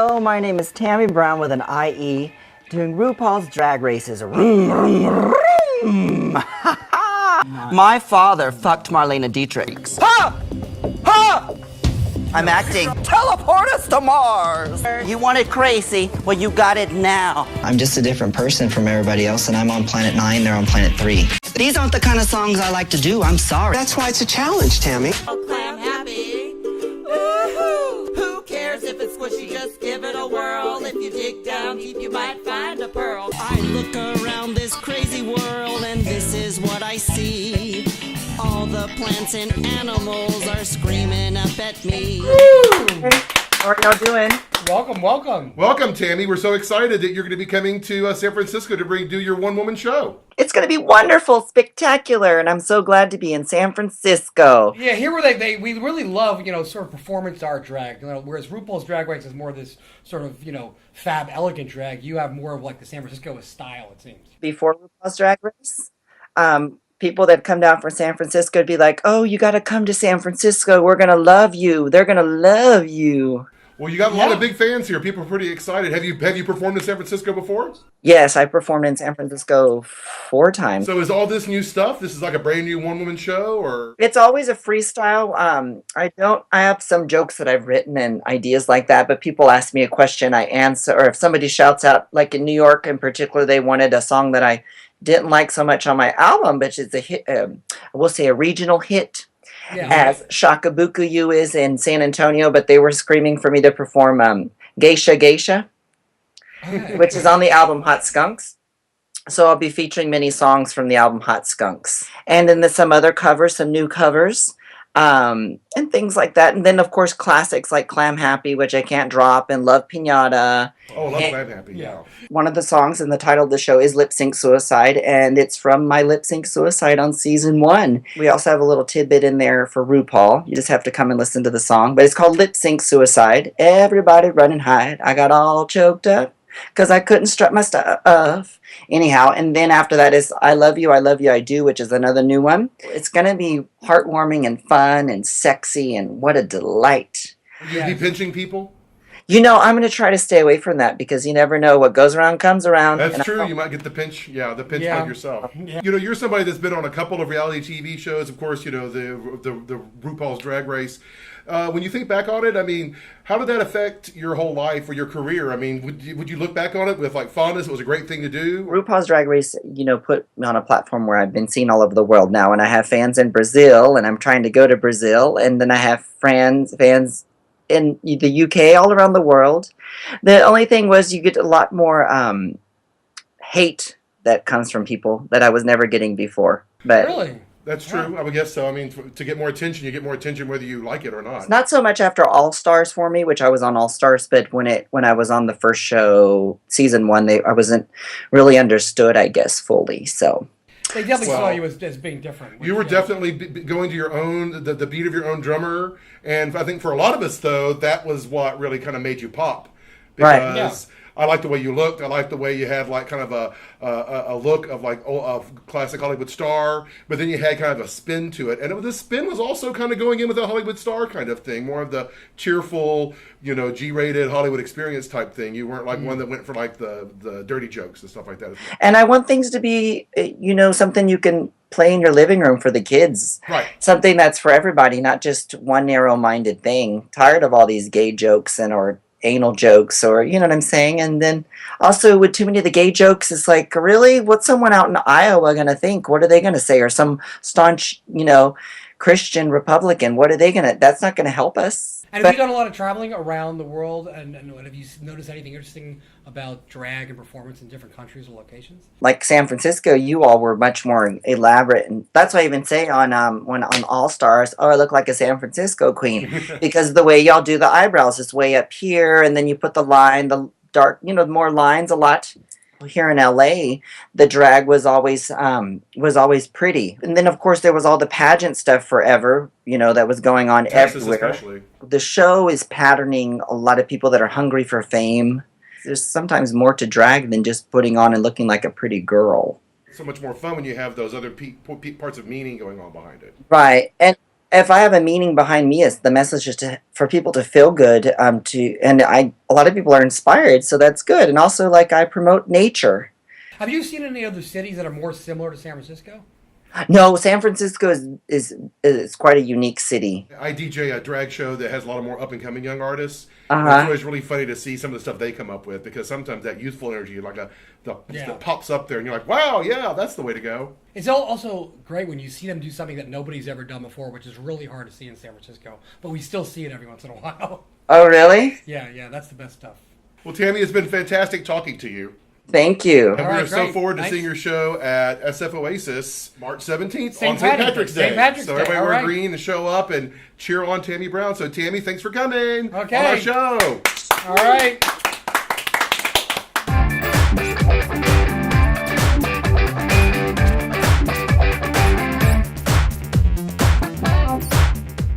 Hello, my name is Tammie Brown with an IE, doing RuPaul's Drag Races. My father fucked Marlena Dietrich. Ha! Ha! I'm acting. Teleport us to Mars! You want it crazy? Well, you got it now. I'm just a different person from everybody else, and I'm on planet 9, they're on planet 3. These aren't the kind of songs I like to do, I'm sorry. That's why it's a challenge, Tammie. Clam happy. Woo-hoo. Who cares if it's squishy? Just give it a whirl. If you dig down deep, you might find a pearl. I look around this crazy world, and this is what I see. All the plants and animals are screaming up at me. How are y'all doing? Welcome. Welcome, Tammie. We're so excited that you're going to be coming to San Francisco to do your one-woman show. It's going to be wonderful, spectacular, and I'm so glad to be in San Francisco. Yeah, here where we really love, sort of performance art drag. Whereas RuPaul's Drag Race is more this sort of, fab, elegant drag. You have more of like the San Francisco style, it seems. Before RuPaul's Drag Race, people that come down from San Francisco would be like, oh, you got to come to San Francisco. We're going to love you. They're going to love you. Well, you got a lot of big fans here. People are pretty excited. Have you performed in San Francisco before? Yes, I performed in San Francisco 4 times. So is all this new stuff? This is like a brand new one-woman show, or? It's always a freestyle. I have some jokes that I've written and ideas like that, but people ask me a question, I answer, or if somebody shouts out, like in New York in particular, they wanted a song that I didn't like so much on my album, but it's a hit, I will say a regional hit. Yeah. As Shakabuku You is in San Antonio, but they were screaming for me to perform Geisha Geisha, which is on the album Hot Skunks. So I'll be featuring many songs from the album Hot Skunks. And then there's some other covers, some new covers, and things like that. And then, of course, classics like Clam Happy, which I can't drop, and Love Pinata. Oh, Love Clam Happy, yeah. One of the songs in the title of the show is Lip-Synch Suicide, and it's from my Lip-Synch Suicide on season 1. We also have a little tidbit in there for RuPaul. You just have to come and listen to the song. But it's called Lip-Synch Suicide. Everybody run and hide. I got all choked up because I couldn't strut my stuff. Anyhow, and then after that is I Love You, I Do, which is another new one. It's going to be heartwarming and fun and sexy, and what a delight. Will you be pinching people? I'm going to try to stay away from that because you never know what goes around comes around. That's true. You might get the pinch bug yourself. Yeah. You're somebody that's been on a couple of reality TV shows. Of course, the RuPaul's Drag Race. When you think back on it, I mean, how did that affect your whole life or your career? I mean, would you look back on it with like fondness? It was a great thing to do. RuPaul's Drag Race, put me on a platform where I've been seen all over the world now, and I have fans in Brazil, and I'm trying to go to Brazil, and then I have fans in the UK, all around the world. The only thing was you get a lot more hate that comes from people that I was never getting before. But really? That's true. I would guess so. I mean, to get more attention, you get more attention whether you like it or not. It's not so much after All Stars for me, which I was on All Stars, but when I was on the first show, season 1, I wasn't really understood, I guess, fully. So they definitely saw you as being different. You were definitely going to your own, the beat of your own drummer. And I think for a lot of us, though, that was what really kind of made you pop. Because right. I liked the way you looked. I liked the way you had like kind of a look of like a classic Hollywood star, but then you had kind of a spin to it. And the spin was also kind of going in with a Hollywood star kind of thing, more of the cheerful, G-rated Hollywood experience type thing. You weren't like one that went for like the dirty jokes and stuff like that. And I want things to be, something you can play in your living room for the kids. Right. Something that's for everybody, not just one narrow-minded thing. Tired of all these gay jokes or anal jokes, or you know what I'm saying. And then also with too many of the gay jokes, it's like, really, what's someone out in Iowa gonna think? What are they gonna say? Or some staunch Christian Republican, what are they gonna, that's not gonna help us. And have you done a lot of traveling around the world, and have you noticed anything interesting about drag and performance in different countries or locations? Like San Francisco, you all were much more elaborate, and that's why I even say on All Stars, oh, I look like a San Francisco queen, because the way y'all do the eyebrows is way up here, and then you put the dark, more lines a lot. Here in LA, the drag was always pretty, and then of course there was all the pageant stuff forever, that was going on Texas everywhere. Especially. The show is patterning a lot of people that are hungry for fame. There's sometimes more to drag than just putting on and looking like a pretty girl. So much more fun when you have those other parts of meaning going on behind it. Right, and if I have a meaning behind me, it's the message is for people to feel good. A lot of people are inspired, so that's good. And also, like, I promote nature. Have you seen any other cities that are more similar to San Francisco? No, San Francisco is quite a unique city. I DJ a drag show that has a lot of more up and coming young artists. Uh-huh. It's always really funny to see some of the stuff they come up with, because sometimes that youthful energy, that pops up there, and you're like, wow, yeah, that's the way to go. It's also great when you see them do something that nobody's ever done before, which is really hard to see in San Francisco, but we still see it every once in a while. Oh, really? Yeah, that's the best stuff. Well, Tammie, it's been fantastic talking to you. Thank you. And we're so forward to seeing your show at SF Oasis March 17th on St. St. Patrick's Day. St. Patrick's so Day. everybody wear green to show up and cheer on Tammie Brown. So, Tammie, thanks for coming on our show. All right.